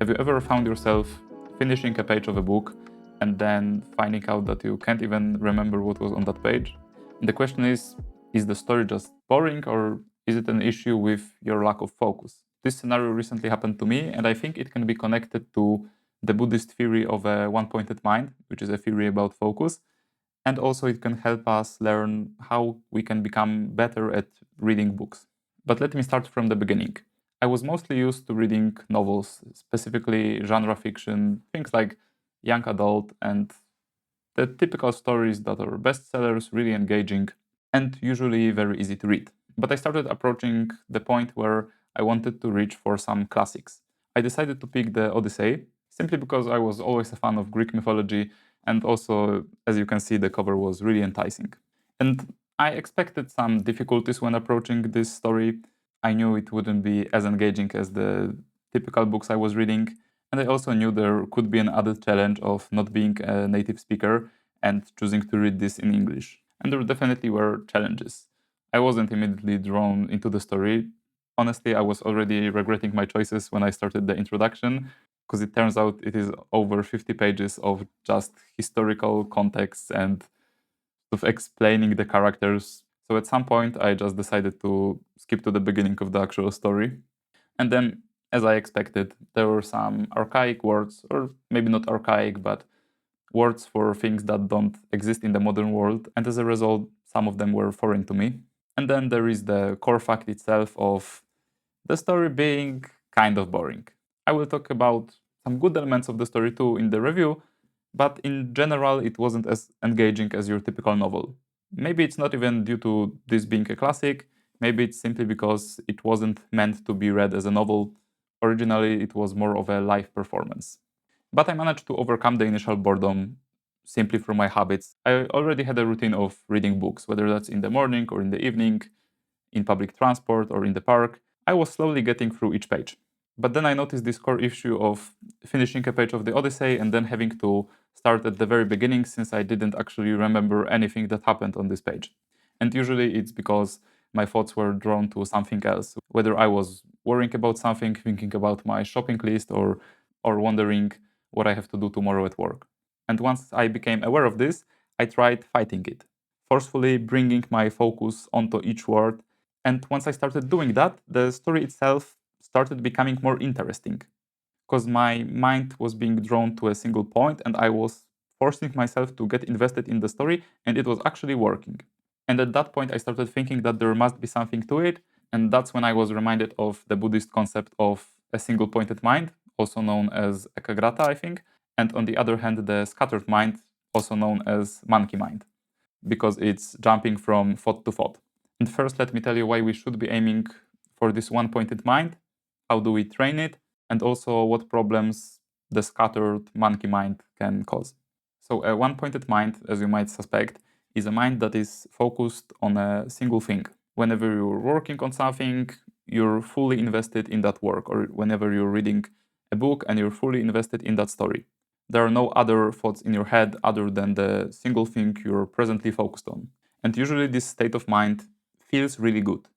Have you ever found yourself finishing a page of a book and then finding out that you can't even remember what was on that page? And the question is the story just boring, or is it an issue with your lack of focus? This scenario recently happened to me, and I think it can be connected to the Buddhist theory of a one-pointed mind, which is a theory about focus. And also it can help us learn how we can become better at reading books. But let me start from the beginning. I was mostly used to reading novels, specifically genre fiction, things like young adult and the typical stories that are bestsellers, really engaging, and usually very easy to read. But I started approaching the point where I wanted to reach for some classics. I decided to pick the Odyssey, simply because I was always a fan of Greek mythology, and also, as you can see, the cover was really enticing. And I expected some difficulties when approaching this story. I knew it wouldn't be as engaging as the typical books I was reading, and I also knew there could be an added challenge of not being a native speaker and choosing to read this in English. And there definitely were challenges. I wasn't immediately drawn into the story. Honestly, I was already regretting my choices when I started the introduction, because it turns out it is over 50 pages of just historical context and of explaining the characters. So at some point, I just decided to skip to the beginning of the actual story. And then, as I expected, there were some archaic words, or maybe not archaic, but words for things that don't exist in the modern world. And as a result, some of them were foreign to me. And then there is the core fact itself of the story being kind of boring. I will talk about some good elements of the story too in the review, but in general, it wasn't as engaging as your typical novel. Maybe it's not even due to this being a classic, maybe it's simply because it wasn't meant to be read as a novel. Originally, it was more of a live performance. But I managed to overcome the initial boredom simply through my habits. I already had a routine of reading books, whether that's in the morning or in the evening, in public transport or in the park. I was slowly getting through each page. But then I noticed this core issue of finishing a page of the Odyssey and then having to start at the very beginning, since I didn't actually remember anything that happened on this page. And usually it's because my thoughts were drawn to something else, whether I was worrying about something, thinking about my shopping list, or wondering what I have to do tomorrow at work. And once I became aware of this, I tried fighting it, forcefully bringing my focus onto each word. And once I started doing that, the story itself started becoming more interesting, because my mind was being drawn to a single point and I was forcing myself to get invested in the story, and it was actually working. And at that point, I started thinking that there must be something to it. And that's when I was reminded of the Buddhist concept of a single pointed mind, also known as ekagrata, I think. And on the other hand, the scattered mind, also known as monkey mind, because it's jumping from thought to thought. And first, let me tell you why we should be aiming for this one-pointed mind. How do we train it? And also what problems the scattered monkey mind can cause. So a one-pointed mind, as you might suspect, is a mind that is focused on a single thing. Whenever you're working on something, you're fully invested in that work, or whenever you're reading a book and you're fully invested in that story. There are no other thoughts in your head other than the single thing you're presently focused on. And usually this state of mind feels really good,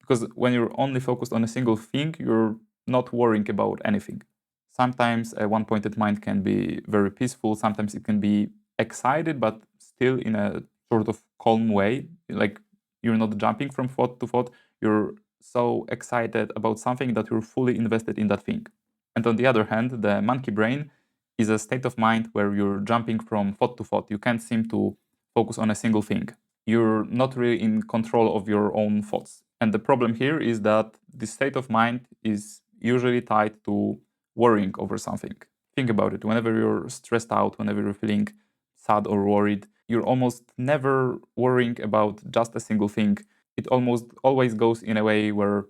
because when you're only focused on a single thing, you're not worrying about anything. Sometimes a one-pointed mind can be very peaceful, sometimes it can be excited, but still in a sort of calm way. Like, you're not jumping from thought to thought, you're so excited about something that you're fully invested in that thing. And on the other hand, the monkey brain is a state of mind where you're jumping from thought to thought. You can't seem to focus on a single thing. You're not really in control of your own thoughts. And the problem here is that this state of mind is usually tied to worrying over something. Think about it. Whenever you're stressed out, whenever you're feeling sad or worried, you're almost never worrying about just a single thing. It almost always goes in a way where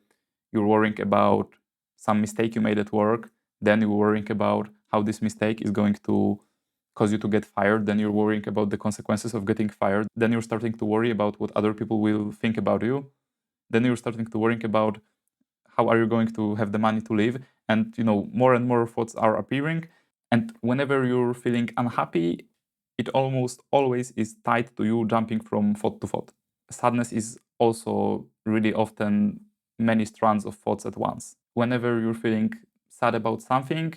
you're worrying about some mistake you made at work, then you're worrying about how this mistake is going to cause you to get fired, then you're worrying about the consequences of getting fired, then you're starting to worry about what other people will think about you, then you're starting to worry about how are you going to have the money to live, and more and more thoughts are appearing. And whenever you're feeling unhappy, it almost always is tied to you jumping from thought to thought. Sadness is also really often many strands of thoughts at once. Whenever you're feeling sad about something,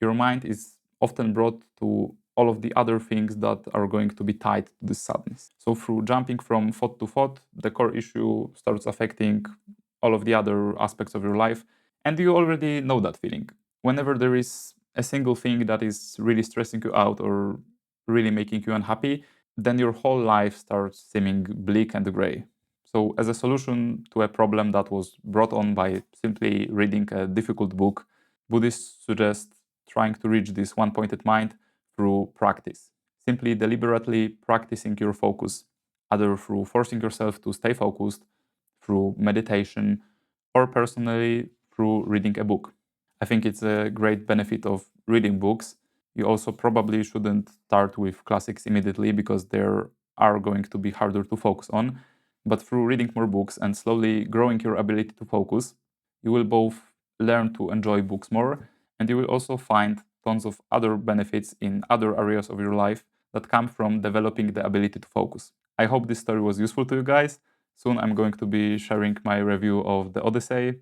your mind is often brought to all of the other things that are going to be tied to this sadness. So through jumping from thought to thought, the core issue starts affecting all of the other aspects of your life, and you already know that feeling. Whenever there is a single thing that is really stressing you out or really making you unhappy, then your whole life starts seeming bleak and gray. So, as a solution to a problem that was brought on by simply reading a difficult book, Buddhists suggest trying to reach this one pointed mind through practice. Simply deliberately practicing your focus, either through forcing yourself to stay focused, through meditation, or personally through reading a book. I think it's a great benefit of reading books. You also probably shouldn't start with classics immediately because they are going to be harder to focus on. But through reading more books and slowly growing your ability to focus, you will both learn to enjoy books more, and you will also find tons of other benefits in other areas of your life that come from developing the ability to focus. I hope this story was useful to you guys. Soon I'm going to be sharing my review of the Odyssey,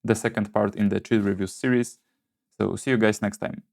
the second part in the Chill Reviews series. So see you guys next time.